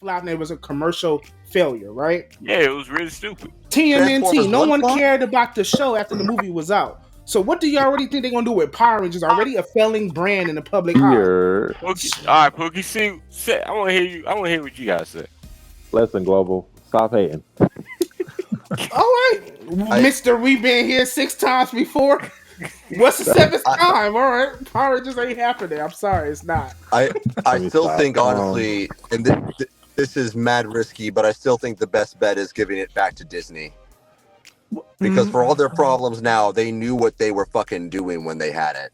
flopped and it was a commercial failure, right? Yeah, it was really stupid. TMNT, no one flop? cared about the show after the movie was out. So what do you already think they're gonna do with Power Rangers? Already a failing brand in the public eye. Here, Pookie, all right, Pookie, say, I want to hear you. I want to hear what you guys say. listen, Global, stop hating. All right, Mister, we've been here 6 times before. What's the 7th time? All right, Power Rangers ain't happening. I'm sorry, it's not. I Let me still stop. think honestly, and this is mad risky, but I still think the best bet is giving it back to Disney. Because for all their problems now, they knew what they were fucking doing when they had it.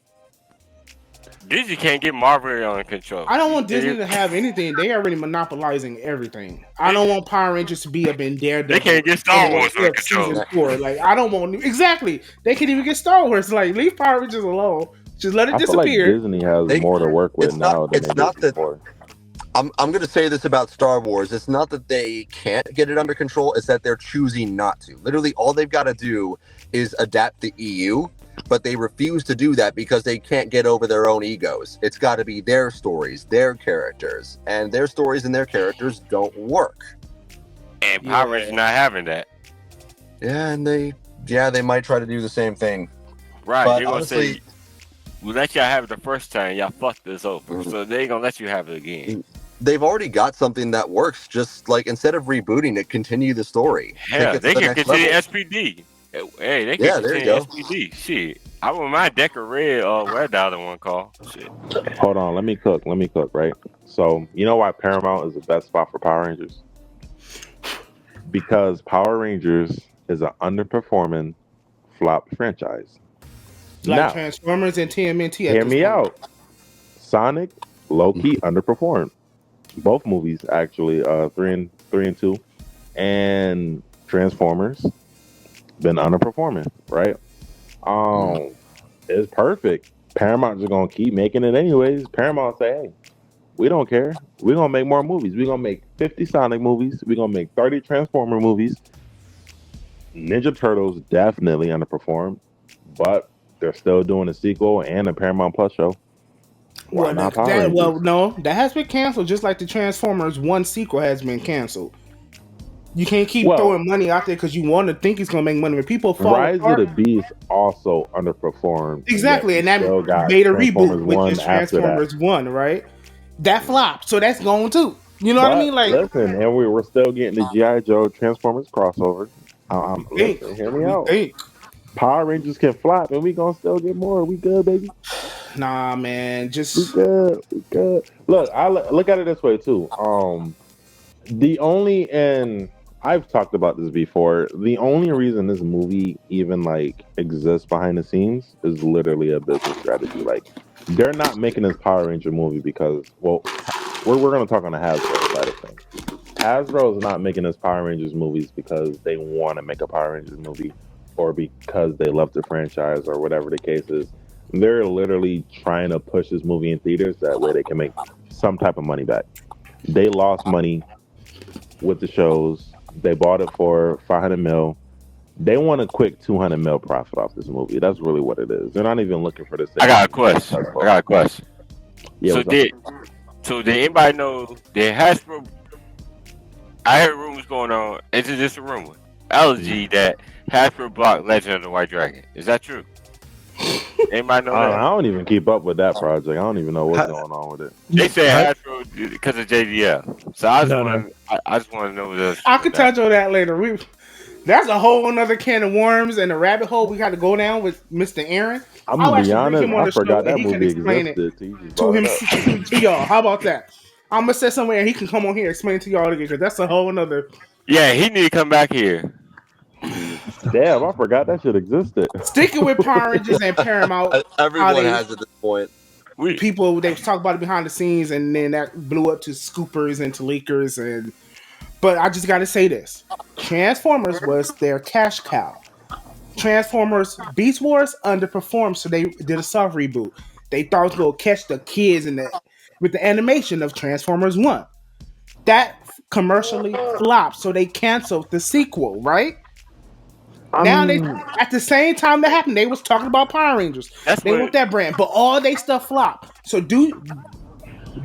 Disney can't get Marvel under control. I don't want Disney to have anything. They already monopolizing everything. I don't want Power Rangers to be up in Daredevil. They can't get Star Wars under control. Season 4. Like, I don't want exactly. They can't even get Star Wars. Like, leave Power Rangers alone. Just let it I feel like disappear. Disney has more to work with now than they did before. I'm going to say this about Star Wars. It's not that they can't get it under control. It's that they're choosing not to. Literally, all they've got to do is adapt the EU, but they refuse to do that because they can't get over their own egos. It's got to be their stories, their characters, and their stories and their characters don't work. And Power Rangers not having that. Yeah, and they might try to do the same thing. Right, but they're going to honestly, say, we let y'all have it the first time, y'all fucked this over. So they ain't going to let you have it again. They've already got something that works. Just like instead of rebooting it, continue the story. Hell, they can continue SPD. Hey, they can continue SPD. Shit. I want my deck of red red dollar one call. Shit. Hold on, let me cook, right? So, you know why Paramount is the best spot for Power Rangers? Because Power Rangers is an underperforming flop franchise. Like now, Transformers and TMNT. Hear me out. Sonic, low-key underperformed. Both movies, actually, 3 and 2. And Transformers, been underperforming, right? It's perfect. Paramount just gonna keep making it anyways. Paramount say, hey, we don't care. We're gonna make more movies. We're gonna make 50 Sonic movies. We're gonna make 30 Transformer movies. Ninja Turtles definitely underperformed, but they're still doing a sequel and a Paramount Plus show. Why not Power Rangers? Well, no, that has been canceled, just like the Transformers 1 sequel has been canceled. You can't keep throwing money out there because you want to think it's going to make money. When people fall Rise apart, of the Beast also underperformed. Exactly, and that made a reboot, which is Transformers 1, right? That flopped, so that's going too. You know what I mean? Like, listen, and we were still getting the G.I. Joe Transformers crossover. Listen, hear me out. Power Rangers can flop, and we gonna still get more. We good, baby. Nah, man, just we good. Look, I look at it this way too. The only, and I've talked about this before, the only reason this movie even like exists behind the scenes is literally a business strategy. Like, they're not making this Power Ranger movie because, well, we're gonna talk on the Hasbro side of things. Hasbro is not making this Power Rangers movies because they want to make a Power Rangers movie or because they love the franchise or whatever the case is. They're literally trying to push this movie in theaters that way they can make some type of money back. They lost money with the shows. They bought it for $500 million. They want a quick $200 million profit off this movie. That's really what it is. They're not even looking for this. I got a question. Yeah, so did anybody know that Hasbro? I heard rumors going on. Is it just a rumor? Allergy that Hasbro bought Legend of the White Dragon. Is that true? Anybody know that? I don't even keep up with that project. I don't even know what's going on with it. They say Hasbro because of JDL. So I just want to know this. I could touch on that later. That's a whole another can of worms and a rabbit hole we got to go down with Mr. Aaron. I'm gonna be honest, I forgot that movie existed. To y'all. How about that? I'm gonna say somewhere and he can come on here and explain to y'all again because that's a whole another. Yeah, he need to come back here. Damn, I forgot that shit existed. Sticking with Power Rangers and Paramount, everyone has at this point. People they talk about it behind the scenes, and then that blew up to scoopers and to leakers. But I just got to say this: Transformers was their cash cow. Transformers Beast Wars underperformed, so they did a soft reboot. They thought it was going to catch the kids with the animation of Transformers 1. That commercially flopped, so they canceled the sequel, right? Now they, at the same time that happened, they was talking about Power Rangers. They want that brand, but all they stuff flopped. So do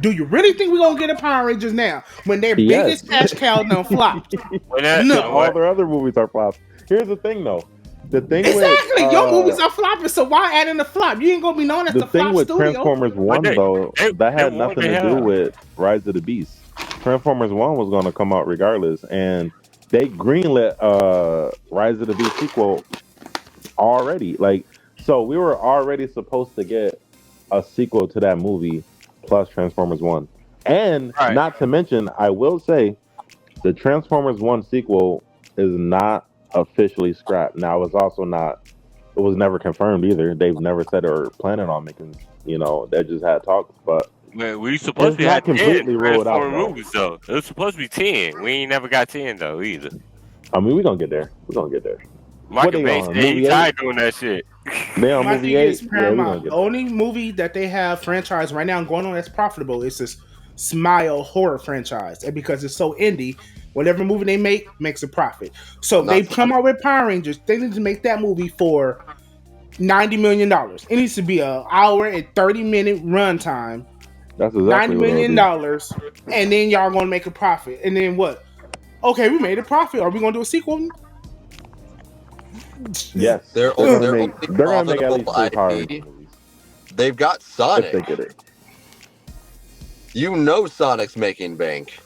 Do you really think we're gonna get a Power Rangers now when their Yes. biggest cash cow done flopped? When that, No. All their other movies are flops. Here's the thing, though. The thing Exactly. with Your movies are flopping, so why add in the flop? You ain't gonna be known as the the thing flop with studio. Transformers One though, that had nothing to do have. with Rise of the Beast. Transformers One was going to come out regardless, and they greenlit Rise of the Beast sequel already. Like, so we were already supposed to get a sequel to that movie plus Transformers One, and Right. not to mention, I will say, the Transformers One sequel is not officially scrapped. Now, it's also not. It was never confirmed either. They've never said or planning on making. You know, they just had talks, but Man, we supposed to it's not have 10 completely ruled out. Transformer movies though. It was supposed to be 10. We ain't never got 10 though either. I mean, we're gonna get there. We're gonna get there. Michael they Bay on, said movie he eight? tired doing that shit. They on My movie thing 8. is Yeah, we Paramount. gonna The get only movie that they have franchise right now going on that's profitable is this Smile horror franchise, and because it's so indie, whatever movie they make makes a profit. So they come out with Power Rangers. They need to make that movie for $90 million. It needs to be an hour and 30-minute runtime. That's exactly $90 what million, it'll and then y'all gonna make a profit. And then what? Okay, we made a profit. Are we gonna do a sequel? be. Yes, They're gonna only make. They're gonna make at least 3 IP. Power Rangers movies They've got if Sonic. they get it. You know Sonic's making bank.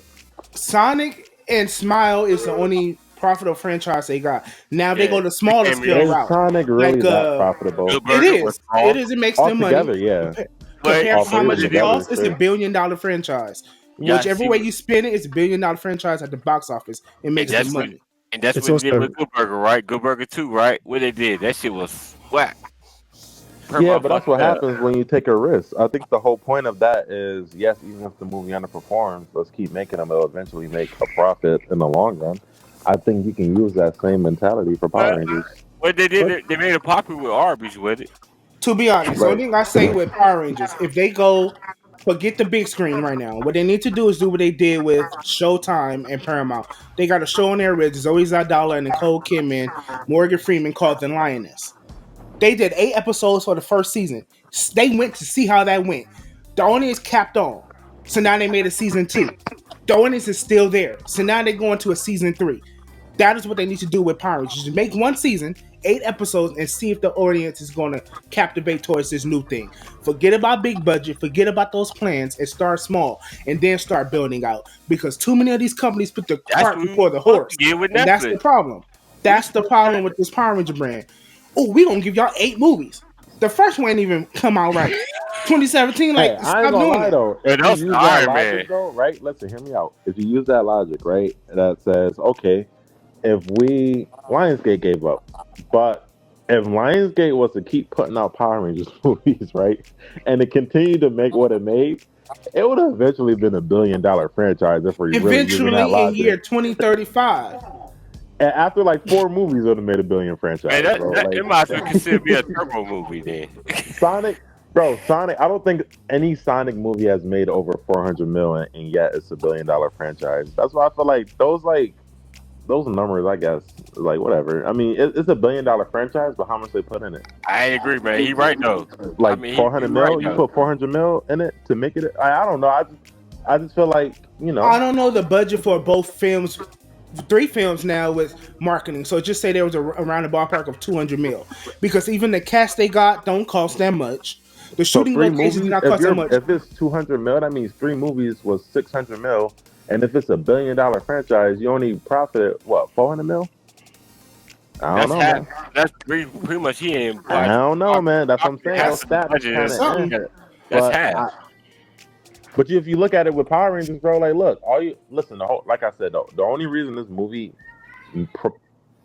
Sonic and Smile is the only profitable franchise they got. Now they Yeah. go the smaller Is scale Is route. Sonic really Like, that profitable? Good It Burger is. was wrong. It is. It makes them money. Altogether, yeah. Compared But to how much it together, costs, it's sure. $1 billion franchise. Yeah, Whichever see way what- you spin it, it's $1 billion franchise at the box office. It makes them that's money. And that's It's what they did also- with Good Burger, right? Good Burger 2, right? What they did, that shit was whack. Yeah, but that's what Paramount happens when you take a risk. I think the whole point of that is, yes, even if the movie underperforms, let's keep making them. They'll eventually make a profit in the long run. I think you can use that same mentality for Power Rangers. What they did, they made it popular with Arby's with it. To be honest, the only thing I say with Power Rangers, if they go forget the big screen right now, what they need to do is do what they did with Showtime and Paramount. They got a show on there with Zoe Zadala and Nicole Kidman, Morgan Freeman called The Lioness. They did 8 episodes for the first season. They went to see how that went. The audience capped on. So now they made a season 2. The audience is still there. So now they're going to a season 3. That is what they need to do with Power Rangers. Just make one season, 8 episodes, and see if the audience is going to captivate towards this new thing. Forget about big budget, forget about those plans, and start small, and then start building out. Because too many of these companies put the cart before the horse. With And that's the Netflix. problem. That's the problem with this Power Ranger brand. Oh, we gonna give y'all 8 movies. The first one ain't even come out right. 2017, like, Hey, I stop ain't gonna doing lie that. though. Yeah, If that's you use Iron that Man. logic though, right? Listen, hear me out. If you use that logic, right, that says, okay, if Lionsgate gave up, but if Lionsgate was to keep putting out Power Rangers movies, right, and it continued to make what it made, it would have eventually been $1 billion franchise if we're really using that Eventually, in logic. year 2035. And after like 4 movies, it would have made $1 billion franchise. Man, that, bro. that, Like, it might as well consider be a turbo movie then. Sonic, bro, Sonic. I don't think any Sonic movie has made over 400 million, and yet it's $1 billion franchise. That's why I feel like those numbers, I guess, like whatever. I mean, it's $1 billion franchise, but how much they put in it? I ain't agree, man. He right though. Like I mean, 400 he mil. right, You though. put 400 mil in it to make it. I don't know. I just feel like, you know. I don't know the budget for both films, 3 films now with marketing. So just say there was around the ballpark of 200 mil, because even the cast they got don't cost that much. The So shooting 3 locations movies. not cost that much. If it's 200 mil, that means 3 movies was 600 mil. And if it's $1 billion franchise, you only profited what, 400 mil? I don't know, man. That's pretty much he ain't. I don't know, man. That's what I'm saying. That's Those stats budget kinda is something. end. That's But half. But if you look at it with Power Rangers, bro, like, look, like I said, though, the only reason this movie,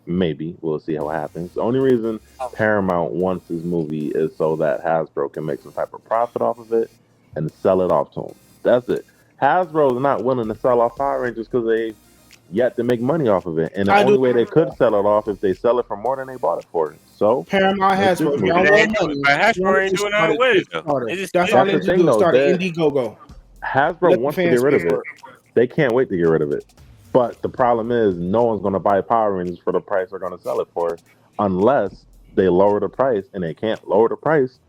maybe we'll see how it happens. The only reason Paramount wants this movie is so that Hasbro can make some type of profit off of it and sell it off to them. That's it. Hasbro is not willing to sell off Power Rangers because they yet to make money off of it, and the only way they could sell it off if they sell it for more than they bought it for. So Paramount has That's for it. y'all They want ain't money. doing- but Hasbro ain't doing nothing with it, though. They just- That's all they That's need the to do. thing, Is start though. an Indiegogo. Hasbro Let the wants to fans get rid of pay it. for They can't wait to get rid of it. But the problem is, no one's going to buy Power Rangers for the price they're going to sell it for, unless they lower the price, and they can't lower the price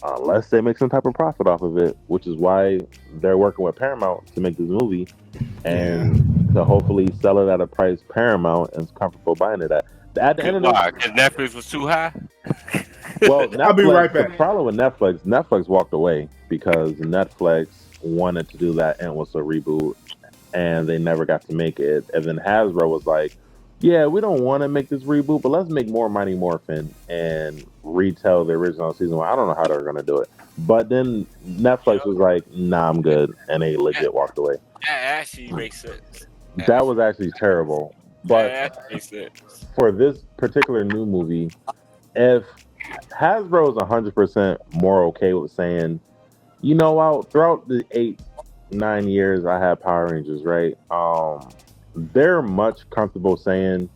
unless they make some type of profit off of it, which is why they're working with Paramount to make this movie and to hopefully sell it at a price Paramount is comfortable buying it at. At the end of Why? Because Netflix was too high. well, I'll be right the back. problem with Netflix walked away because Netflix wanted to do that and was a reboot, and they never got to make it. And then Hasbro was like, "Yeah, we don't want to make this reboot, but let's make more Mighty Morphin and retell the original season 1." I don't know how they're gonna do it, but then Netflix was like, "Nah, I'm good," and they legit walked away. That actually makes sense. That was actually terrible. But That makes sense. for this particular new movie, if Hasbro is 100% more okay with saying, you know what, throughout the 8-9 years I had Power Rangers, right? They're much comfortable saying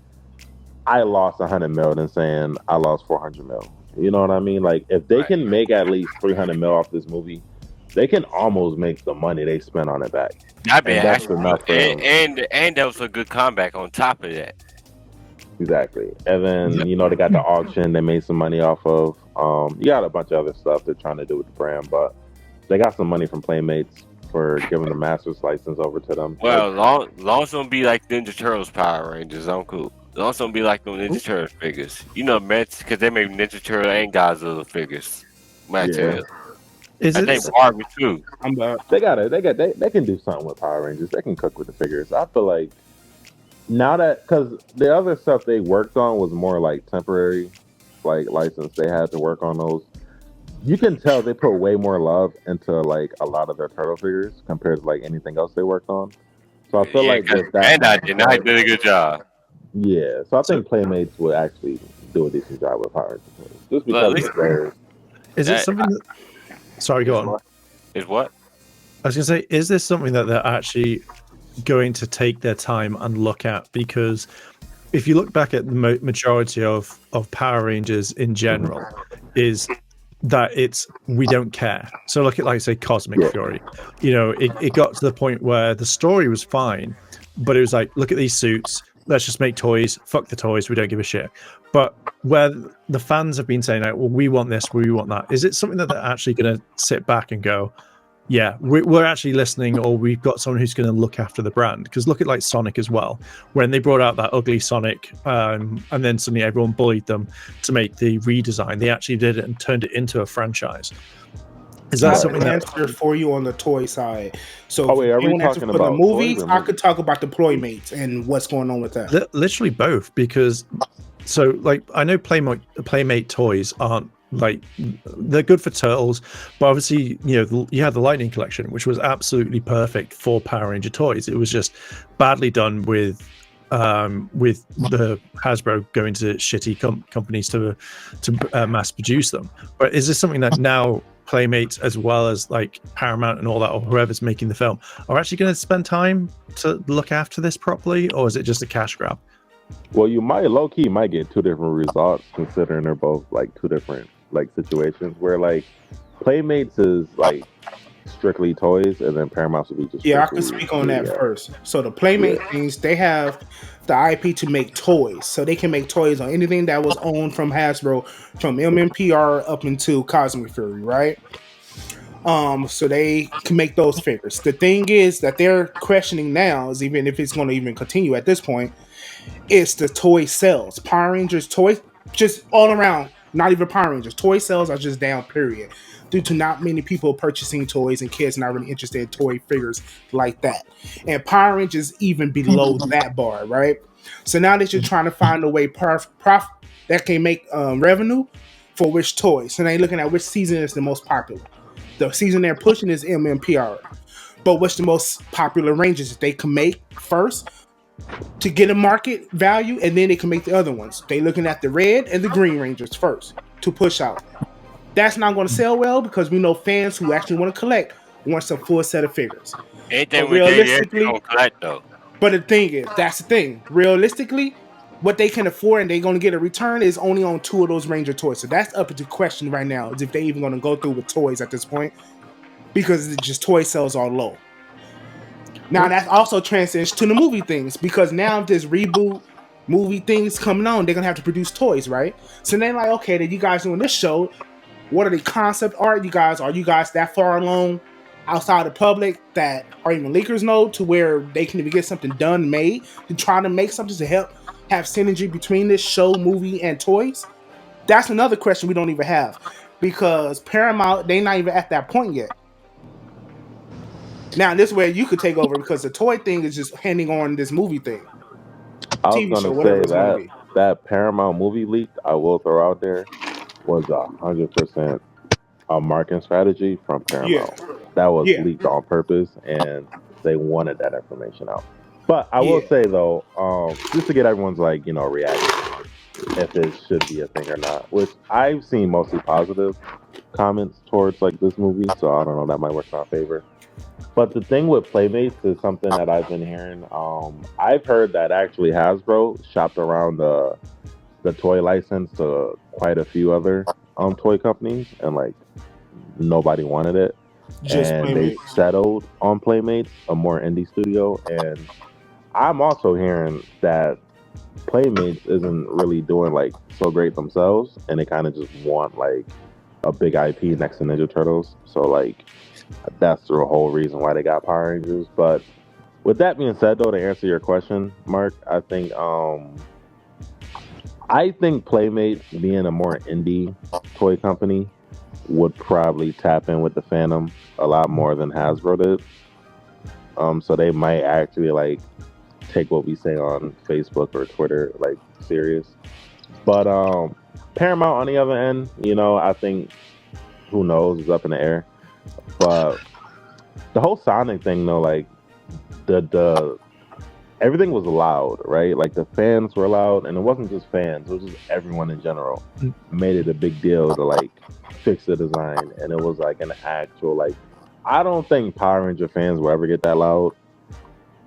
I lost 100 mil than saying I lost 400 mil. You know what I mean? Like if they can make at least 300 mil off this movie, they can almost make the money they spent on it back. I mean, And that's actually, enough for them. and that was a good comeback on top of that. Exactly. And then, you know, they got the auction they made some money off of. You got a bunch of other stuff they're trying to do with the brand, but they got some money from Playmates for giving the Masters license over to them. Well, long as don't be like Ninja Turtles Power Rangers, I'm cool. Long as don't be like no Ninja Turtles figures. You know, Mets, because they make Ninja Turtle and Godzilla figures. Yeah. Is I it? think Barbie too. I'm back. They can do something with Power Rangers. They can cook with the figures. I feel like now that, because the other stuff they worked on was more like temporary, like license. They had to work on those. You can tell they put way more love into like a lot of their turtle figures compared to like anything else they worked on. So I feel like with that, And I did a good job. yeah. So I think Playmates would actually do a decent job with Power Rangers, just because least- it's theirs. Is it something that... Sorry, go on. Is what? I was going to say, is this something that they're actually going to take their time and look at? Because if you look back at the majority of Power Rangers in general, is that it's we don't care. So look at, like, say, Cosmic Fury. You know, it got to the point where the story was fine, but it was like, look at these suits. Let's just make toys. Fuck the toys. We don't give a shit. But where the fans have been saying, like, well, we want this, we want that. Is it something that they're actually going to sit back and go, yeah, we're actually listening, or we've got someone who's going to look after the brand? Because look at like Sonic as well. When they brought out that ugly Sonic, and then suddenly everyone bullied them to make the redesign, they actually did it and turned it into a franchise. Is that something that answer for you on the toy side? So, Oh, wait, are we you want to talking answer for the about movies? toys or I could talk about the Playmates and what's going on with that. literally both? Because so like I know Playmate toys aren't like, they're good for turtles, but obviously, you know, you had the Lightning collection, which was absolutely perfect for Power Ranger toys. It was just badly done with the Hasbro going to shitty companies to mass produce them. But is this something that now Playmates, as well as like Paramount and all that, or whoever's making the film, are actually going to spend time to look after this properly, or is it just a cash grab? Well, you might low-key might get two different results, considering they're both like two different like situations where like Playmates is like strictly toys, and then Paramount would be just Yeah, I can speak on that first. So the Playmate things, they have the IP to make toys, so they can make toys on anything that was owned from Hasbro, from MMPR up into Cosmic Fury, right? So they can make those figures. The thing is that they're questioning now, is even if it's going to even continue at this point, it's the toy sales. Power Rangers toys, just all around, not even Power Rangers, toy sales are just down, period, due to not many people purchasing toys and kids not really interested in toy figures like that. And Power Rangers even below that bar, right? So now they're just trying to find a way that can make revenue for which toys. So they're looking at which season is the most popular. The season they're pushing is MMPR. But what's the most popular Rangers that they can make first to get a market value, and then they can make the other ones. They're looking at the red and the green Rangers first to push out. That's not going to sell well because we know fans who actually want to collect want a full set of figures. Anything But with realistically, don't collect though. but the thing is, that's the thing. Realistically, what they can afford and they're going to get a return is only on 2 of those Ranger toys. So that's up to question right now, is if they're even going to go through with toys at this point, because it's just toy sales are low. Now that also transcends to the movie things, because now if this reboot movie things coming on, they're going to have to produce toys, right? So they're like, okay, then you guys doing this show, What are the concept art, you guys? Are you guys that far along outside the public that or even leakers know to where they can even get something done made to try to make something to help have synergy between this show, movie, and toys? That's another question we don't even have because Paramount, they not even at that point yet. Now this way you could take over because the toy thing is just handing on this movie thing, I was TV show, gonna whatever say it's going to be. that Paramount movie leak I will throw out there was 100% a marketing strategy from Yeah, Paramount. That was yeah, leaked on purpose, and they wanted that information out. But I will yeah. say though, just to get everyone's reaction, if it should be a thing or not, which I've seen mostly positive comments towards this movie, so I don't know, that might work in our favor. But the thing with Playmates is something that I've been hearing. I've heard that actually Hasbro shopped around the toy license to quite a few other toy companies, and nobody wanted it, Just and they Playmates. settled on Playmates, a more indie studio. And I'm also hearing that Playmates isn't really doing so great themselves, and they kind of just want a big IP next to Ninja Turtles. So that's the whole reason why they got Power Rangers. But with that being said, though, to answer your question, Mark, I think Playmates, being a more indie toy company, would probably tap in with the fandom a lot more than Hasbro did. So they might actually take what we say on Facebook or Twitter serious. But Paramount, on the other end, I think, who knows, is up in the air. But the whole Sonic thing, though, the everything was loud, right? The fans were loud, and it wasn't just fans; it was just everyone in general made it a big deal to fix the design, and it was an actual I don't think Power Ranger fans will ever get that loud,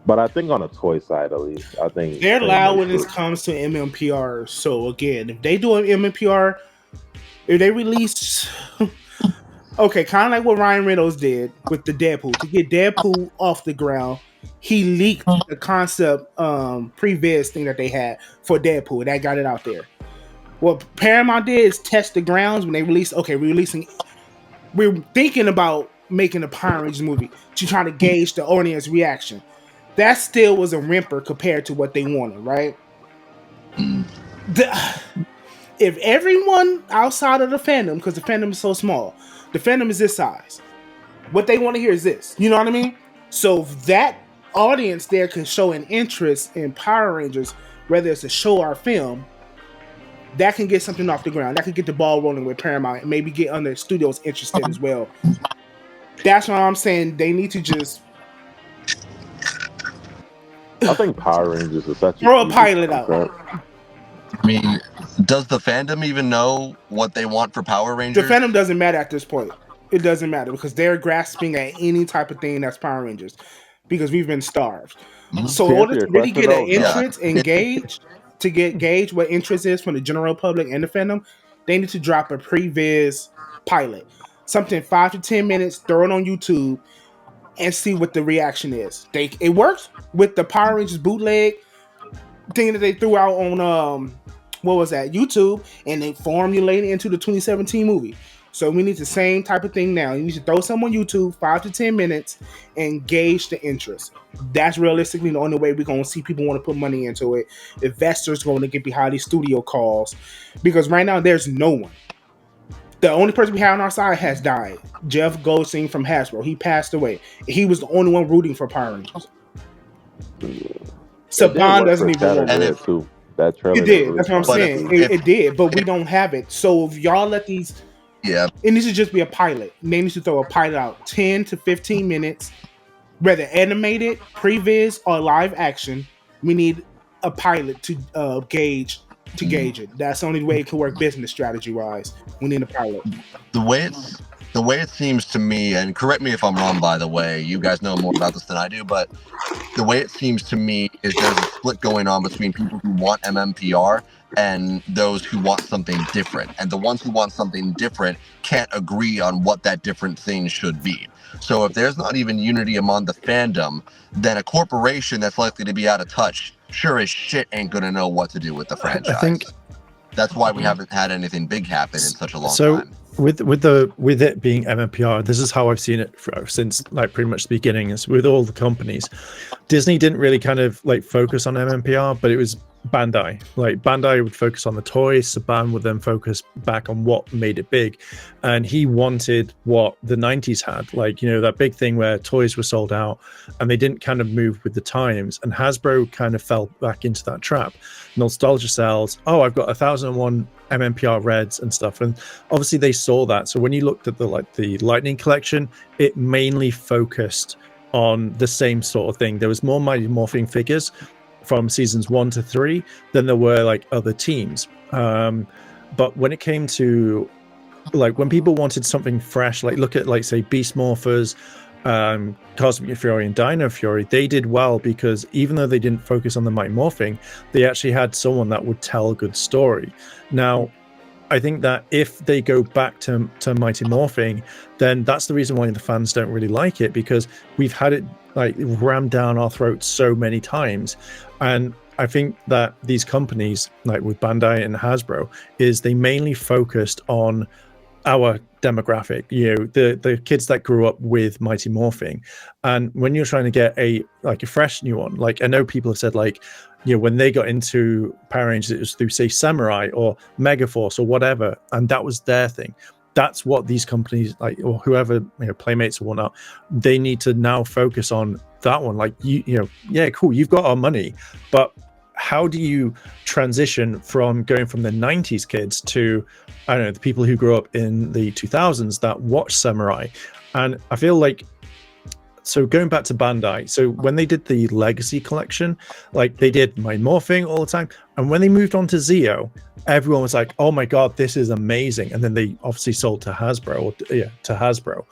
but I think on a toy side at least, I think They're loud when it comes to MMPR. So again, if they do an MMPR, if they release, okay, kind of like what Ryan Reynolds did with the Deadpool to get Deadpool off the ground. He leaked the concept previous thing that they had for Deadpool. That got it out there. What Paramount did is test the grounds when they released. Okay, we're thinking about making a Power Rangers movie to try to gauge the audience reaction. That still was a whimper compared to what they wanted, right? If everyone outside of the fandom, because the fandom is so small, the fandom is this size, what they want to hear is this. You know what I mean? So if that audience there can show an interest in Power Rangers, whether it's a show or a film, that can get something off the ground. That can get the ball rolling with Paramount and maybe get other studios interested as well. That's why I'm saying they need to just I think Power Rangers is such throw a pilot out. I mean, does the fandom even know what they want for Power The Rangers? fandom doesn't matter at this point. It doesn't matter because they're grasping at any type of thing that's Power Rangers because we've been starved. So in order to really get an interest and gauge what interest is from the general public and the fandom, they need to drop a previs pilot, something 5 to 10 minutes, throw it on YouTube, and see what the reaction is. It worked with the Power Rangers bootleg thing that they threw out on what was that, YouTube, and they formulated into the 2017 movie. So we need the same type of thing now. You need to throw some on YouTube, 5 to 10 minutes, and gauge the interest. That's realistically the only way we're going to see people want to put money into it. Investors going to get behind these studio calls. Because right now, there's no one. The only person we have on our side has died. Jeff Goldstein from Hasbro. He passed away. He was the only one rooting for Power Rangers. Saban doesn't even want it too. That trailer it did. That's what I'm saying. It did, but we don't have it. So if y'all let these, it needs to just be a pilot. They need to throw a pilot out 10 to 15 minutes, whether animated, previs, or live action. We need a pilot to gauge it. That's the only way it can work business strategy wise. We need a pilot. The way it seems to me, and correct me if I'm wrong, by the way, you guys know more about this than I do, but the way it seems to me is there's a split going on between people who want MMPR and those who want something different. And the ones who want something different can't agree on what that different thing should be. So if there's not even unity among the fandom, then a corporation that's likely to be out of touch sure as shit ain't going to know what to do with the franchise. I think that's why we haven't had anything big happen in such a long time. with it being MMPR, this is how I've seen it since like pretty much the beginning. Is with all the companies, Disney didn't really kind of like focus on MMPR, but it was Bandai. Like Bandai would focus on the toys, Saban would then focus back on what made it big, and he wanted what the 90s had, like, you know, that big thing where toys were sold out and they didn't kind of move with the times, and Hasbro kind of fell back into that trap. Nostalgia sells, oh, I've got 1001 MMPR Reds and stuff, and obviously they saw that. So when you looked at the Lightning collection, it mainly focused on the same sort of thing. There was more Mighty Morphin figures from seasons 1 to 3 than there were like other teams. But when it came to like when people wanted something fresh, like look at like say Beast Morphers, Cosmic Fury and Dino Fury, they did well because even though they didn't focus on the Mighty Morphing, they actually had someone that would tell a good story. Now, I think that if they go back to Mighty Morphing, then that's the reason why the fans don't really like it, because we've had it like rammed down our throats so many times. And I think that these companies, like with Bandai and Hasbro, is they mainly focused on our demographic, you know, the kids that grew up with Mighty Morphing. And when you're trying to get a fresh new one, like I know people have said, like, you know, when they got into Power Rangers, it was through say Samurai or Megaforce or whatever, and that was their thing. That's what these companies, like, or whoever, you know, Playmates or whatnot, they need to now focus on that one. Like, you know, yeah, cool, you've got our money, but how do you transition from going from the 90s kids to, I don't know, the people who grew up in the 2000s that watch Samurai? And I feel like, so going back to Bandai, so when they did the Legacy collection, like they did my Morphing all the time, and when they moved on to Zeo, everyone was like, oh my god, this is amazing. And then they obviously sold to Hasbro,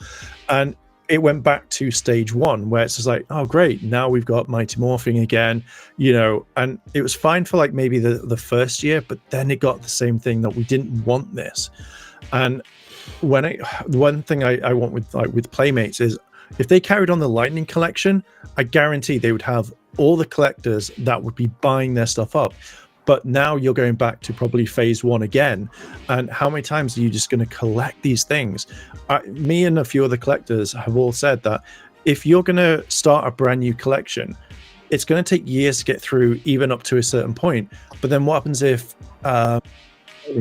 and it went back to stage one where it's just like, oh great, now we've got Mighty Morphing again, you know. And it was fine for like maybe the first year, but then it got the same thing that we didn't want this. And one thing I want with Playmates is, if they carried on the Lightning collection, I guarantee they would have all the collectors that would be buying their stuff up. But now you're going back to probably phase one again. And how many times are you just going to collect these things? Me and a few other collectors have all said that if you're going to start a brand new collection, it's going to take years to get through, even up to a certain point. But then what happens if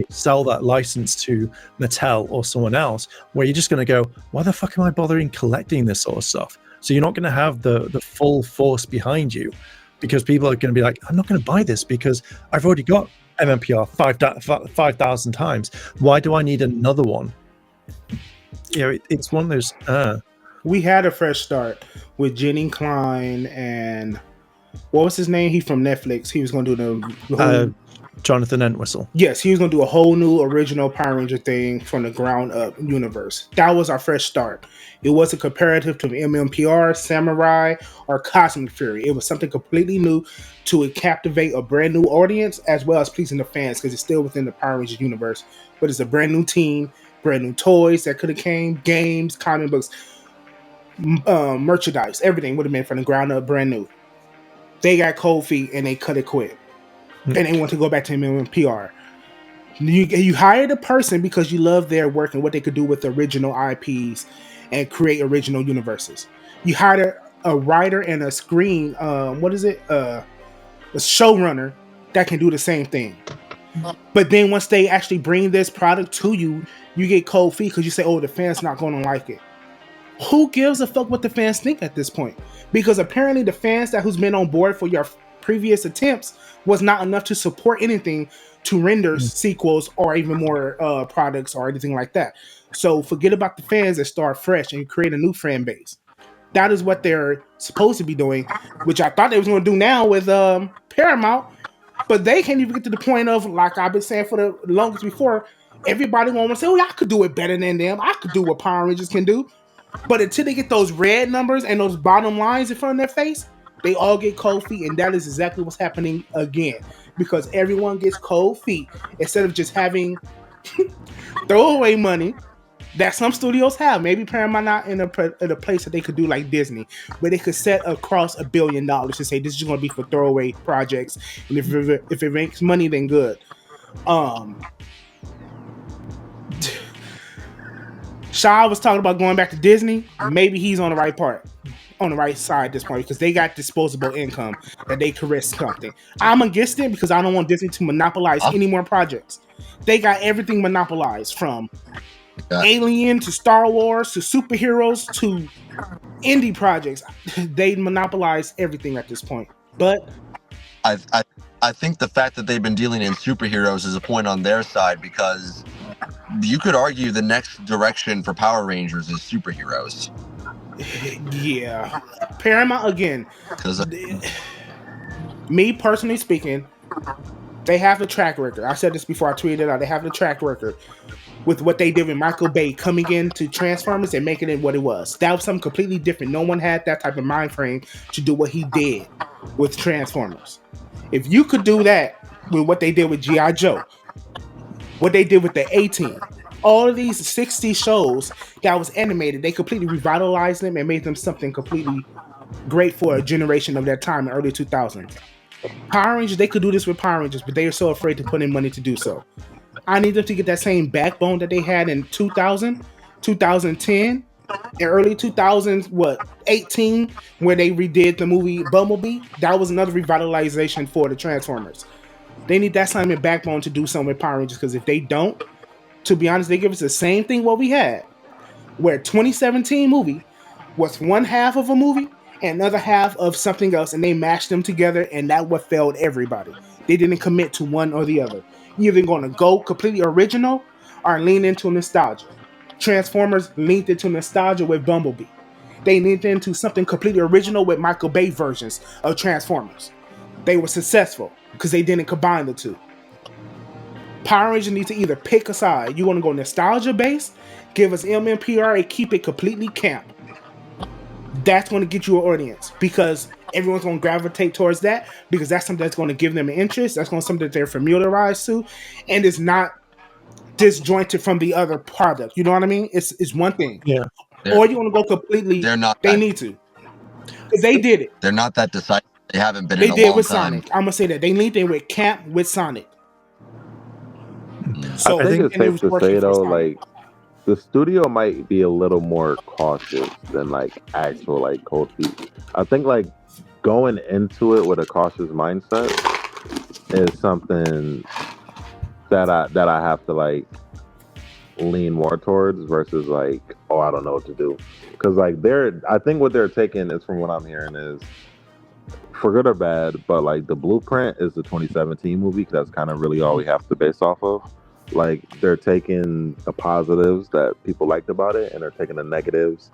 sell that license to Mattel or someone else, where you're just going to go, why the fuck am I bothering collecting this sort of stuff? So you're not going to have the full force behind you, because people are going to be like, I'm not going to buy this because I've already got MMPR 5,000 times. Why do I need another one? You know, it's one of those. We had a fresh start with Jenny Klein and what was his name? He from Netflix. He was going to do the whole Jonathan Entwistle. Yes, he was going to do a whole new original Power Ranger thing from the ground up universe. That was our fresh start. It wasn't comparative to MMPR, Samurai, or Cosmic Fury. It was something completely new to captivate a brand new audience, as well as pleasing the fans, because it's still within the Power Rangers universe. But it's a brand new team, brand new toys that could have came, games, comic books, merchandise, everything would have been from the ground up, brand new. They got cold feet and they cut it quick. And they want to go back to MMPR. You hired a person because you love their work and what they could do with original IPs and create original universes. You hired a writer and a screen, a showrunner that can do the same thing. But then once they actually bring this product to you, you get cold feet because you say, oh, the fans not going to like it. Who gives a fuck what the fans think at this point? Because apparently the fans who's been on board for your previous attempts was not enough to support anything to render sequels or even more products or anything like that. So forget about the fans and start fresh and create a new fan base. That is what they're supposed to be doing, which I thought they was going to do now with Paramount, but they can't even get to the point of, like I've been saying for the longest before, everybody want to say, oh, I could do it better than them. I could do what Power Rangers can do. But until they get those red numbers and those bottom lines in front of their face, they all get cold feet, and that is exactly what's happening again. Because everyone gets cold feet instead of just having throwaway money that some studios have. Maybe Paramount not in a place that they could do like Disney, where they could set across $1 billion to say this is going to be for throwaway projects, and if it makes money, then good. Shaw was talking about going back to Disney. Maybe he's on the right side at this point because they got disposable income that they could risk something. I'm against it because I don't want Disney to monopolize any more projects. They got everything monopolized from Alien to Star Wars to superheroes to indie projects. They monopolize everything at this point. But I think the fact that they've been dealing in superheroes is a point on their side because you could argue the next direction for Power Rangers is superheroes. Yeah, Paramount again. Me personally speaking, they have the track record. I said this before I tweeted it out. They have the track record with what they did with Michael Bay coming into Transformers and making it what it was. That was something completely different. No one had that type of mind frame to do what he did with Transformers. If you could do that with what they did with G.I. Joe, what they did with the A-Team, all of these 60 shows that was animated, they completely revitalized them and made them something completely great for a generation of their time in early 2000s. Power Rangers, they could do this with Power Rangers, but they are so afraid to put in money to do so. I need them to get that same backbone that they had in 2000, 2010, and early 2000s, 18, where they redid the movie Bumblebee. That was another revitalization for the Transformers. They need that same backbone to do something with Power Rangers, because if they don't, to be honest, they give us the same thing what we had, where 2017 movie was one half of a movie and another half of something else, and they mashed them together, and that what failed everybody. They didn't commit to one or the other. You're either going to go completely original or lean into nostalgia. Transformers leaned into nostalgia with Bumblebee. They leaned into something completely original with Michael Bay versions of Transformers. They were successful because they didn't combine the two. Power Rangers need to either pick a side. You want to go nostalgia based, give us MMPR, and keep it completely camp. That's going to get you an audience because everyone's going to gravitate towards that because that's something that's going to give them an interest. That's going to something that they're familiarized to, and it's not disjointed from the other product. You know what I mean? It's one thing. Yeah. Or you want to go completely. They're not. They need to because they did it. They're not that decisive. They haven't been. They in a did long with time. Sonic. I'm gonna say that they leaned in with camp with Sonic. So, I think it's safe to say though, like the studio might be a little more cautious than like actual like cold feet. I think like going into it with a cautious mindset is something that I have to like lean more towards versus like, oh, I don't know what to do. Because like I think what they're taking is, from what I'm hearing, is for good or bad, but like the blueprint is the 2017 movie because that's kind of really all we have to base off of. Like they're taking the positives that people liked about it and they're taking the negatives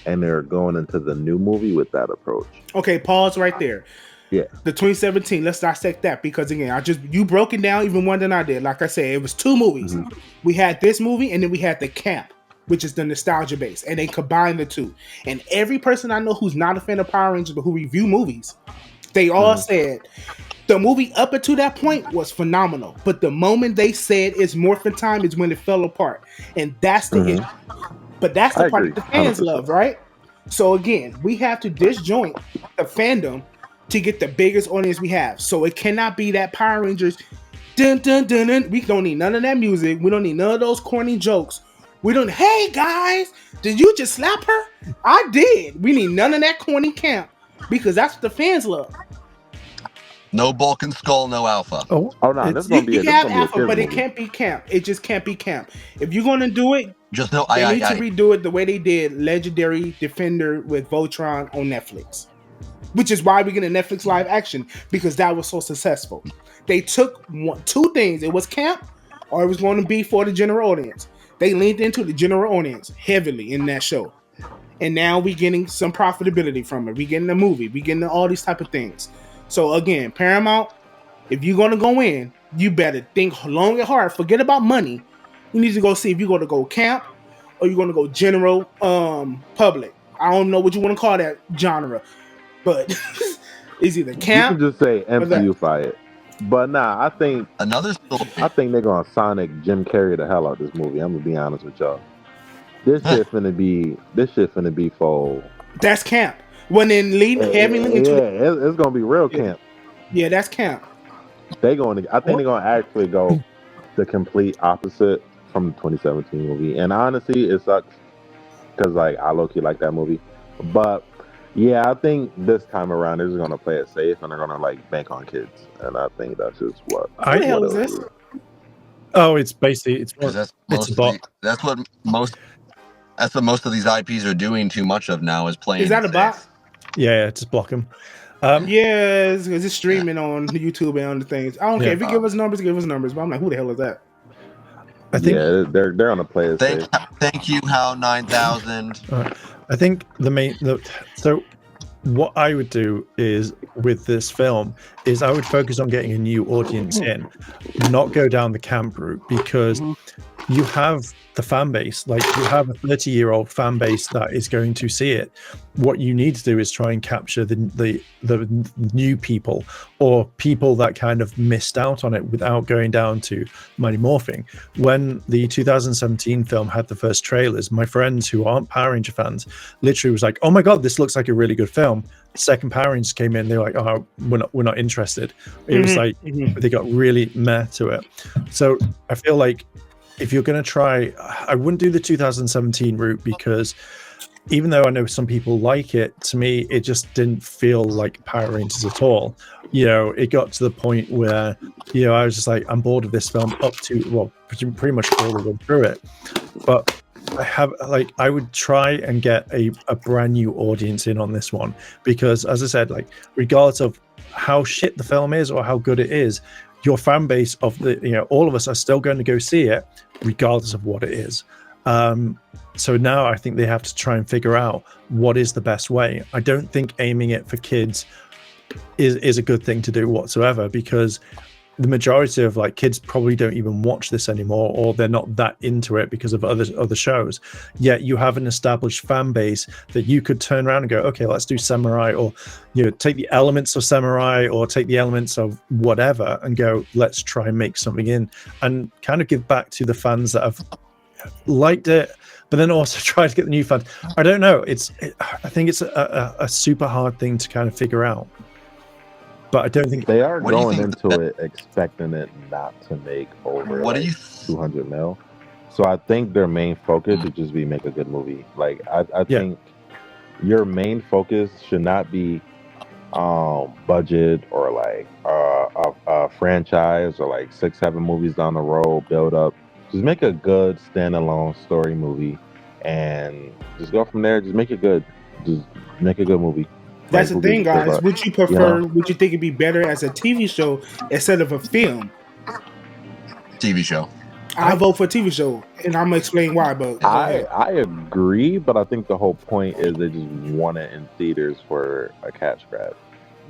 and they're going into the new movie with that approach. Okay, pause right there. Yeah. The 2017, let's dissect that because again, you broke it down even more than I did. Like I said, it was two movies. Mm-hmm. We had this movie and then we had the camp, which is the nostalgia base, and they combined the two. And every person I know who's not a fan of Power Rangers but who review movies, they all said the movie up until that point was phenomenal. But the moment they said it's morphin' time is when it fell apart. And that's the issue. But that's the part that the fans 100%. Love, right? So again, we have to disjoint the fandom to get the biggest audience we have. So it cannot be that Power Rangers, dun, dun, dun, dun. We don't need none of that music. We don't need none of those corny jokes. We don't, hey guys, did you just slap her? I did. We need none of that corny camp because that's what the fans love. No Bulk and Skull, no Alpha. Oh no, this gonna be you can have Alpha, but it can't be camp. It just can't be camp. If you're gonna do it, just no. They need to redo it the way they did Legendary Defender with Voltron on Netflix, which is why we get a Netflix live action because that was so successful. They took two things: it was camp, or it was going to be for the general audience. They leaned into the general audience heavily in that show, and now we're getting some profitability from it. We're getting a movie. We're getting all these type of things. So again, Paramount, if you're gonna go in, you better think long and hard. Forget about money. You need to go see if you're gonna go camp or you're gonna go general public. I don't know what you want to call that genre, but it's either camp. You can just say MCU-fy it. But nah, I think they're gonna Sonic Jim Carrey the hell out this movie. I'm gonna be honest with y'all. This shit finna be full. That's camp. When in leading heavily into it's gonna be real camp. Yeah, that's camp. I think they're gonna actually go the complete opposite from the 2017 movie. And honestly, it sucks because like I low key like that movie. But yeah, I think this time around they're just gonna play it safe and they're gonna like bank on kids, and I think that's just what What the hell it'll is this? do. Oh, it's basically Because that's it's a mostly bot. that's what most of these IPs are doing too much of now is playing. Is that a safe. bot? Yeah, just block them. Yeah, it's streaming on YouTube and on the things. I don't care if you give us numbers, give us numbers. But I'm like, who the hell is that? I think Yeah, they're gonna play it safe. Thank you, How 9000. I think so what I would do is with this film is I would focus on getting a new audience in, not go down the camp route, because you have the fan base, like you have a 30-year-old fan base that is going to see it. What you need to do is try and capture the new people, or people that kind of missed out on it without going down to Mighty Morphing. When the 2017 film had the first trailers, my friends who aren't Power Ranger fans literally was like, oh my god, this looks like a really good film. Second Power Rangers came in, they're like, oh, we're not interested. It was like they got really meh to it. So I feel like if you're going to try, I wouldn't do the 2017 route, because even though I know some people like it, to me, it just didn't feel like Power Rangers at all. You know, it got to the point where, you know, I was just like, I'm bored of this film up to, well, pretty much all the way through it. But I would try and get a brand new audience in on this one, because as I said, like, regardless of how shit the film is or how good it is, your fan base of all of us are still going to go see it regardless of what it is. So now I think they have to try and figure out what is the best way. I don't think aiming it for kids is a good thing to do whatsoever, because the majority of like kids probably don't even watch this anymore, or they're not that into it because of other shows. Yet you have an established fan base that you could turn around and go, okay, let's do samurai, or take the elements of samurai or take the elements of whatever and go, let's try and make something in, and kind of give back to the fans that have liked it, but then also try to get the new fans. I don't know. I think it's a super hard thing to kind of figure out. But I don't think they are going into it expecting it not to make over 200 mil. So I think their main focus should just be make a good movie. Like I think your main focus should not be budget or like a franchise or like 6-7 movies down the road build up. Just make a good standalone story movie and just go from there. Just make it good. Just make a good movie. That's the thing, guys. Would you prefer? Would you think it'd be better as a TV show instead of a film? TV show. I vote for TV show, and I'm gonna explain why. But I agree, but I think the whole point is they just want it in theaters for a cash grab.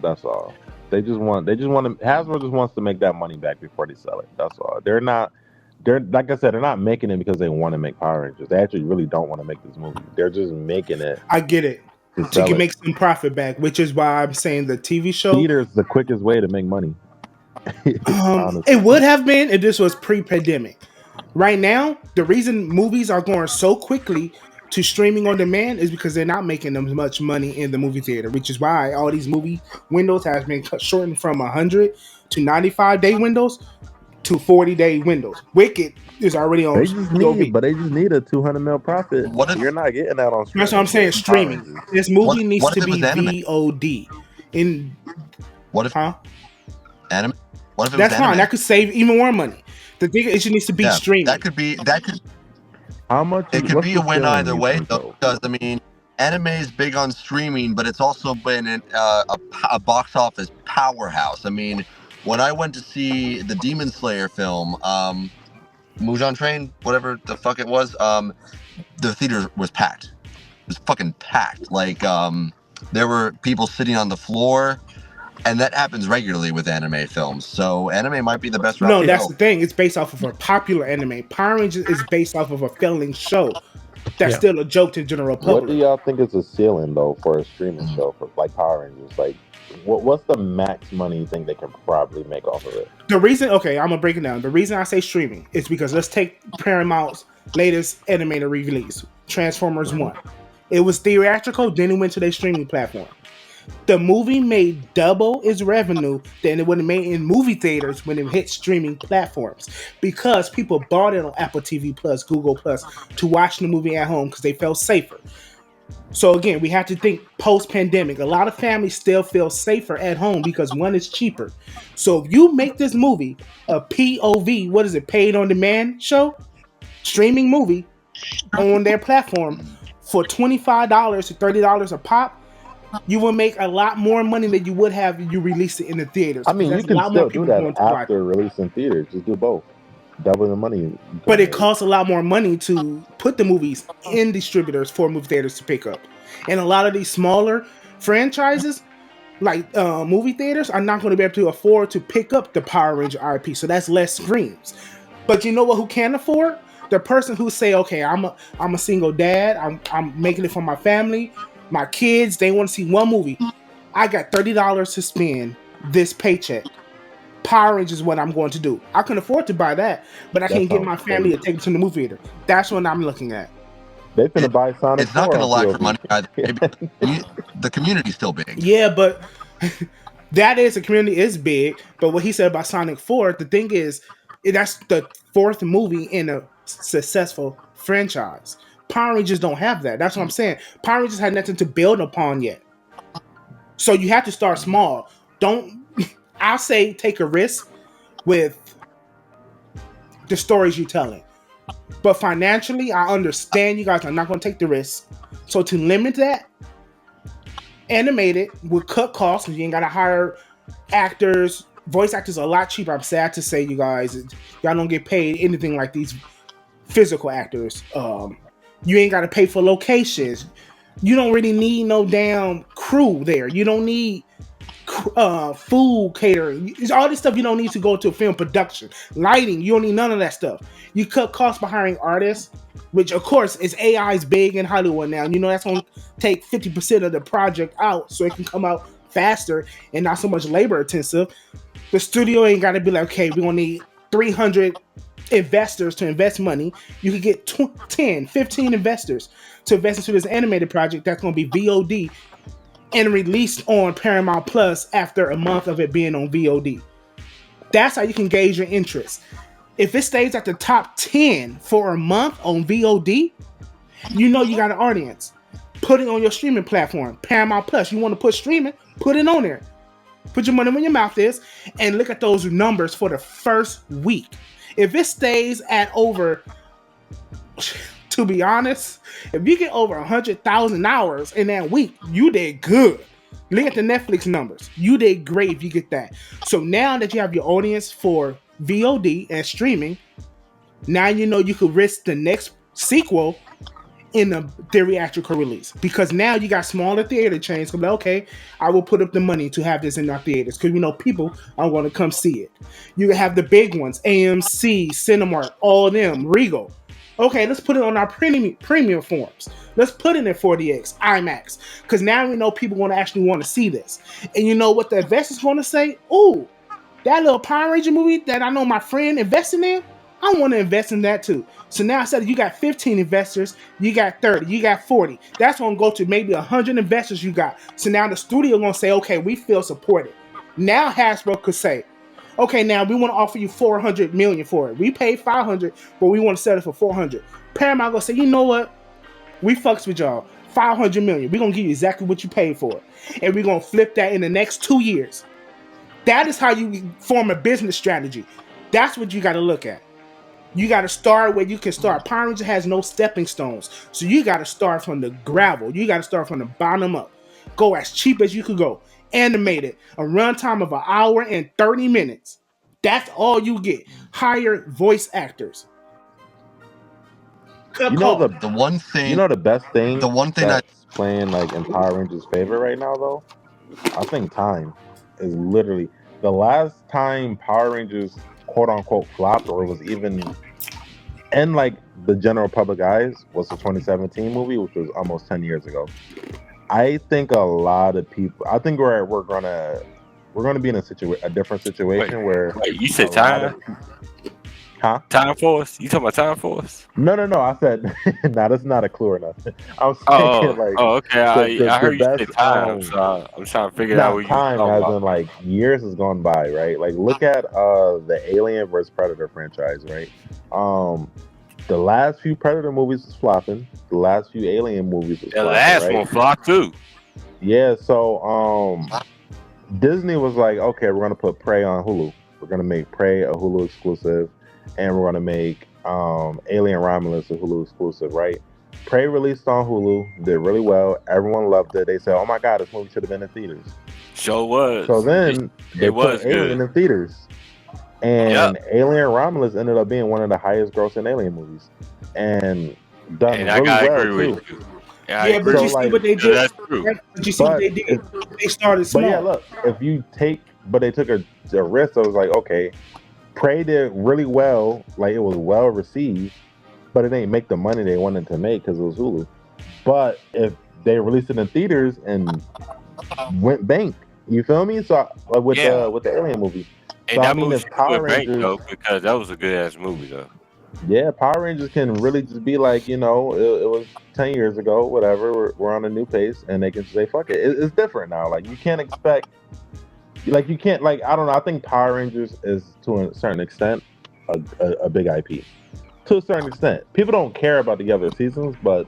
That's all. They just want to. Hasbro just wants to make that money back before they sell it. That's all. They're like I said, they're not making it because they want to make Power Rangers. They actually really don't want to make this movie. They're just making it. I get it. So you can make some profit back, which is why I'm saying the TV show. Theater's the quickest way to make money. It would have been if this was pre-pandemic. Right now, the reason movies are going so quickly to streaming on demand is because they're not making them much money in the movie theater, which is why all these movie windows has been shortened from 100 to 95-day windows to 40-day windows. Wicked is already on. But they just need a 200 mil profit. You're not getting that on streaming. That's what I'm saying. Streaming. This movie needs to be VOD. What if anime? What if it That's was fine. anime? That could save even more money. The thing is, it needs to be streaming. That could. How much? It could be a win either way, though, because I mean, anime is big on streaming, but it's also been a box office powerhouse. I mean, when I went to see the Demon Slayer film, Mugen Train, whatever the fuck it was, the theater was packed. It was fucking packed. Like, there were people sitting on the floor, and that happens regularly with anime films. So anime might be the best route. No, that's the thing. It's based off of a popular anime. Power Rangers is based off of a failing show. That's still a joke to the general public. What do y'all think is a ceiling though for a streaming show for like Power Rangers? Like, what's the max money you think they can probably make off of it? The reason, I'm gonna break it down. The reason I say streaming is because let's take Paramount's latest animated release, Transformers 1. It was theatrical, then it went to their streaming platform. The movie made double its revenue than it would have made in movie theaters when it hit streaming platforms because people bought it on Apple TV Plus, Google Plus to watch the movie at home because they felt safer. So again, we have to think post-pandemic. A lot of families still feel safer at home because one is cheaper. So if you make this movie a POV, what is it, paid on demand show, streaming movie on their platform for $25 to $30 a pop, you will make a lot more money than you would have if you release it in the theaters. I mean, you There's a can lot more still do people that going to watch after releasing theaters. Just do both. Double the money. But it costs a lot more money to put the movies in distributors for movie theaters to pick up. And a lot of these smaller franchises, like movie theaters, are not going to be able to afford to pick up the Power Ranger IP. So that's less screens. But you know what? Who can afford? The person who say, okay, I'm a single dad. I'm making it for my family, my kids. They want to see one movie. I got $30 to spend this paycheck. Power Rangers is what I'm going to do. I can afford to buy that, but I can't get my family to take it to the movie theater. That's what I'm looking at. They're gonna buy Sonic. It's not 4 going to on lack for POV. money either. The community's still big. Yeah, but that is, the community is big. But what he said about Sonic 4, the thing is, that's the fourth movie in a successful franchise. Power Rangers don't have that. That's what I'm saying. Power Rangers had nothing to build upon yet. So you have to start small. I'll say take a risk with the stories you're telling. But financially, I understand you guys are not going to take the risk. So to limit that, animate it, would cut costs. You ain't got to hire actors. Voice actors are a lot cheaper. I'm sad to say, you guys, y'all don't get paid anything like these physical actors. You ain't got to pay for locations. You don't really need no damn crew there. You don't need food catering. It's all this stuff you don't need to go to film production. Lighting, you don't need none of that stuff. You cut costs by hiring artists, which of course is AI's big in Hollywood now. You know that's going to take 50% of the project out so it can come out faster and not so much labor intensive. The studio ain't got to be like, okay, we're going to need 300 investors to invest money. You could get 10, 15 investors to invest into this animated project that's going to be VOD and released on Paramount Plus after a month of it being on VOD. That's how you can gauge your interest. If it stays at the top 10 for a month on VOD, you know you got an audience. Put it on your streaming platform, Paramount Plus. You want to put streaming, put it on there. Put your money where your mouth is and look at those numbers for the first week. If it stays at over, to be honest, if you get over 100,000 hours in that week, you did good. Look at the Netflix numbers. You did great if you get that. So now that you have your audience for VOD and streaming, now you know you could risk the next sequel in the theatrical release, because now you got smaller theater chains come like, okay, I will put up the money to have this in our theaters because we know people are going to come see it. You can have the big ones, AMC, Cinemark, all of them, Regal. Okay, let's put it on our premium forms. Let's put it in 4DX, IMAX, because now we know people want to actually want to see this. And you know what the investors want to say? Ooh, that little Power Ranger movie that I know my friend investing in, I want to invest in that too. So now instead of you got 15 investors, you got 30, you got 40. That's going to go to maybe 100 investors you got. So now the studio going to say, okay, we feel supported. Now Hasbro could say, okay, now we want to offer you $400 million for it. We paid $500, but we want to sell it for $400. Paramount going to say, you know what? We fucks with y'all. $500 million. We're going to give you exactly what you paid for it. And we're going to flip that in the next 2 years. That is how you form a business strategy. That's what you got to look at. You got to start where you can start. Power Rangers has no stepping stones. So you got to start from the gravel. You got to start from the bottom up. Go as cheap as you could go. Animated. A runtime of 1 hour and 30 minutes. That's all you get. Hire voice actors. You know The one thing. You know the best thing. The one thing that's playing like in Power Rangers' favor right now, though. I think time is literally the last time Power Rangers quote unquote flopped or was even in like the general public eyes was the 2017 movie, which was almost 10 years ago. I think a lot of people. I think we're gonna be in a different situation where you said time. Huh? Time Force? You talking about Time Force? No. I said, nah, that's not a clue or nothing. I'm saying like Okay. I the heard you best. say time, so I'm trying to figure out Now what you was time, talking as about. in like years has gone by, right? Like look at the Alien vs Predator franchise, right? The last few Predator movies was flopping. The last few Alien movies was The flopping, last right? one flopped too. Yeah, so Disney was like, okay, we're gonna put Prey on Hulu. We're gonna make Prey a Hulu exclusive, and we're gonna make Alien Romulus a Hulu exclusive, right? Prey released on Hulu, did really well. Everyone loved it. They said, "Oh my god, this movie should have been in theaters." Sure was. So then they was put Alien good. in theaters, and Alien Romulus ended up being one of the highest grossing Alien movies, and done And I really gotta well agree too. with you. I Yeah, agree. but So you see like, what they So did. that's true. But you see what they did. They started small. But yeah, look, if you take, but they took a risk. So it was like, okay, Prey did really well, like it was well received, but it didn't make the money they wanted to make because it was Hulu. But if they released it in theaters and went bank, you feel me? So like with the Alien movie. And So I that mean, movie if should Power went bank Rangers, though, because that was a good ass movie though. yeah, Power Rangers can really just be like, you know, it was 10 years ago, whatever. We're on a new pace, and they can say, fuck it. It's different now. Like you can't expect. Like you can't like I don't know. I think Power Rangers is to a certain extent a big IP. To a certain extent, people don't care about the other seasons, but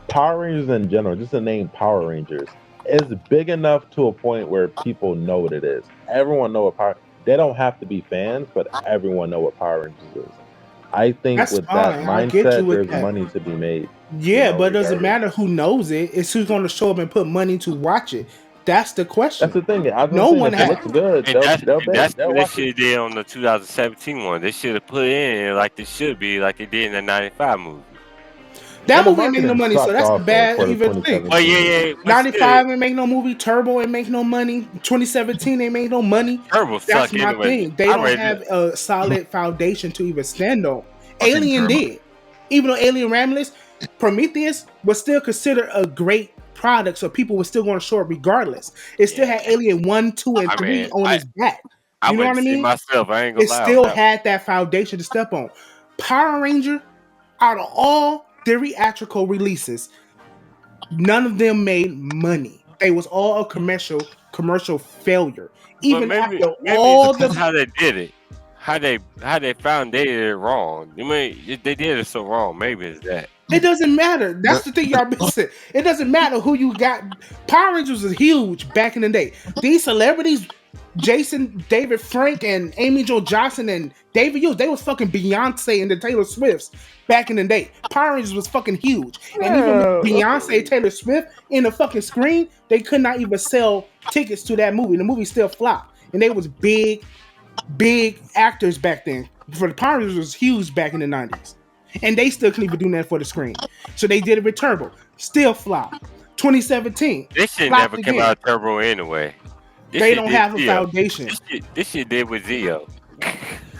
Power Rangers in general, just the name Power Rangers, is big enough to a point where people know what it is. Everyone know what Power. They don't have to be fans, but everyone know what Power Rangers is. I think That's with that fine. I get you mindset, with there's that. money to be made. Yeah, but it doesn't regardless. matter who knows it. It's who's going to show up and put money to watch it. That's the question. That's the thing. I was No saying, one if it has. looks good, And that's they'll and that's they'll what they watch it. should have did on the 2017 one. They should have put in like they should be, like they did in the 95 movie. That And the movie ain't make no marketing money, so sucked that's a also bad for the even thing. 2017 But movie. but 95 ain't make no movie. Turbo ain't make no money. 2017 ain't make no money. Turbo That's suck my anyway. thing. They I don't read have it. a solid foundation to even stand on. Fucking Alien Turbo. did. Even though Alien Romulus, Prometheus was still considered a great product, so people were still going to show it regardless. It still had Alien 1, 2, and I 3 mean, on its back. I You know wouldn't what I see mean? myself. I ain't gonna It lie on still that. had that foundation to step on. Power Ranger, out of all theatrical releases, none of them made money. They was all a commercial failure. But Even maybe after it's all because the, how they did it, how they found they did it wrong. I mean, they did it so wrong. Maybe it's that. it doesn't matter. That's the thing y'all missing. It doesn't matter who you got. Power Rangers was huge back in the day. These celebrities, Jason David Frank and Amy Jo Johnson and David Hughes, they was fucking Beyonce and the Taylor Swifts back in the day. Power Rangers was fucking huge. And even with Beyonce, Taylor Swift in the fucking screen, they could not even sell tickets to that movie. The movie still flopped. And they was big actors back then. For the Power Rangers was huge back in the 90s. And they still couldn't even do that for the screen. So they did it with Turbo. Still flop. 2017. This shit flopped never came again. out Turbo anyway. This They shit don't did have a Zeo. foundation. This shit did with Zeo.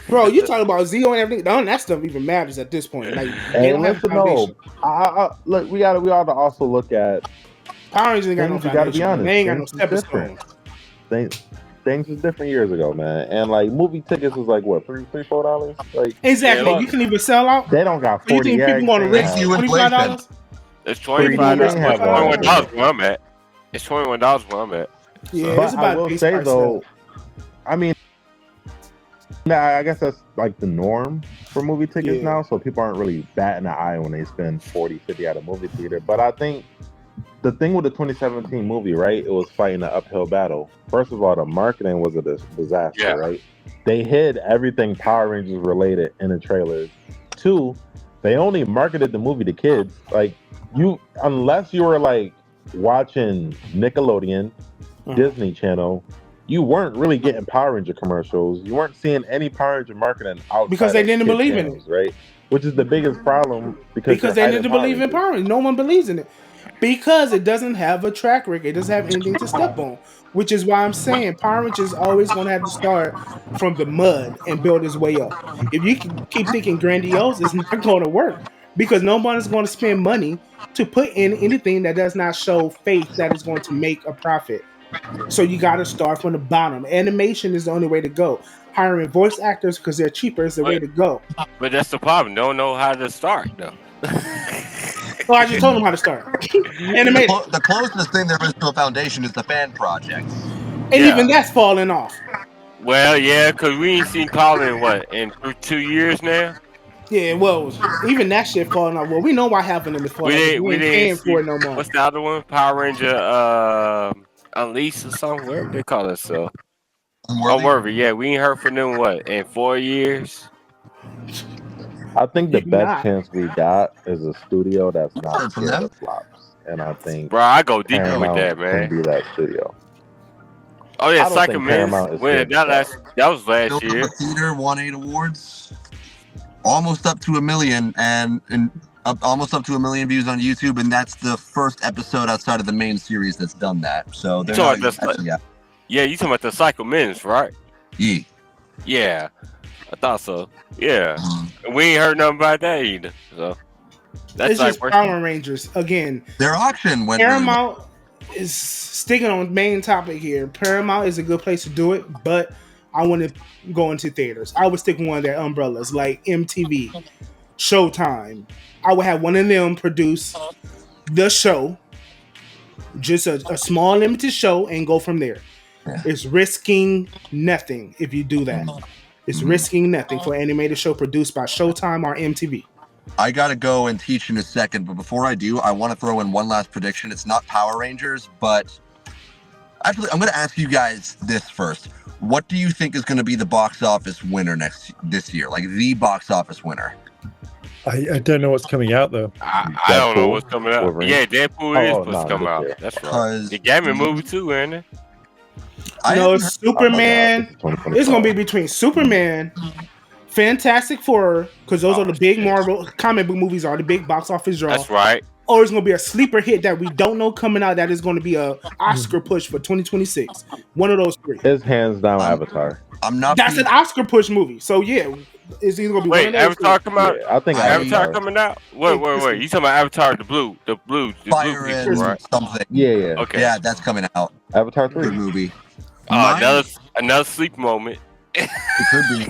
Bro, you talking about Zeo and everything. None of that stuff even matters at this point. Like, they Hey, don't have a listen, no. foundation. Look, we ought to also look at Power Rangers ain't got no things. You got to be foundation. honest. They ain't got no Things stepping was different. stones. Things was different years ago, man. And like movie tickets was like what $3-4. Like Exactly. Yeah, You can even sell out. they don't got So you 40 think people eggs. want to They risk have $25? It's $3D, $25. they have all that $21 shit. where I'm at. It's $21 where I'm at. Yeah, But it's I about will base say price though, sale. I mean, I guess that's like the norm for movie tickets Yeah. now. So people aren't really batting an eye when they spend 40-50 at a movie theater. But I think the thing with the 2017 movie, right? It was fighting an uphill battle. First of all, the marketing was a disaster, Yeah. right? They hid everything Power Rangers related in the trailers. Two, they only marketed the movie to kids. Like unless you were like watching Nickelodeon, Disney Channel, you weren't really getting Power Ranger commercials. You weren't seeing any Power Ranger marketing outside Because they of didn't kid believe in channels, right? Which is the biggest problem because they they're didn't hiding believe in Power Power Rangers. No one believes in it. Because it doesn't have a track record. It doesn't have anything to step on. Which is why I'm saying Power Rangers is always going to have to start from the mud and build his way up. If you keep thinking grandiose, it's not going to work. Because nobody's going to spend money to put in anything that does not show faith that is going to make a profit. So you got to start from the bottom. Animation is the only way to go. Hiring voice actors because they're cheaper is the way to go. But that's the problem. Don't know how to start though. Oh, I just told them how to start. Animate. The closest thing there is to a foundation is the fan project. And even that's falling off. Well, yeah, because we ain't seen Colin in 2 years now. Yeah, well, even that shit falling off. Well, we know why half of them is falling off. We ain't paying for it no more. What's the other one? Power Ranger Unleashed or something? Whatever they call it. So Unworthy. Yeah, we ain't heard from them in 4 years. I think the best chance we got is a studio that's not from scared of flops, and I think bro, I go deeper Paramount with that, man. Can be that studio. Oh yeah, I don't think Paramount is Psycho-Mantis. That was last year. Theater won 8 awards, almost up to 1 million, and almost up to 1 million views on YouTube, and that's the first episode outside of the main series that's done that. So they're not yeah, you talking about the Psycho-Mantis, right? Yeah. Yeah, I thought so. Yeah, we ain't heard nothing about that either. So that's it's just Power Rangers again. Their auction went. Paramount is sticking on the main topic here. Paramount is a good place to do it, but I want to go into theaters. I would stick with one of their umbrellas, like MTV, Showtime. I would have one of them produce the show, just a small limited show, and go from there. Yeah. It's risking nothing if you do that. It's risking nothing for an animated show produced by Showtime or MTV. I gotta go and teach in a second, but before I do, I want to throw in one last prediction. It's not Power Rangers, but actually, I'm gonna ask you guys this first. What do you think is going to be the box office winner this year? Like the box office winner? I don't know what's coming out though. I don't know what's coming out. Wolverine. Yeah, Deadpool is supposed to come out. That's right. The Gamma movie too, ain't it? No, it's Superman. It's gonna be between Superman, Fantastic Four, because those are the big Marvel comic book movies, are the big box office draw. That's right. Or it's gonna be a sleeper hit that we don't know coming out that is gonna be a Oscar push for 2026. One of those three. It's hands down Avatar. That's an Oscar push movie. So yeah, it's either gonna be one of those Avatar come out. Yeah, I think Avatar coming out. Wait. You talking about Avatar the blue Fire blue people, right? Something. Yeah. Okay. Yeah, that's coming out. Avatar 3 Good movie. Another sleep moment. It could be.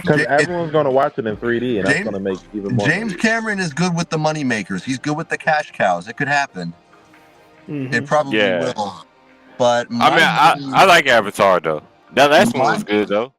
Because everyone's going to watch it in 3D, and that's going to make even more. James Cameron is good with the money makers. He's good with the cash cows. It could happen. It probably will. But I like Avatar though. That last one was good though.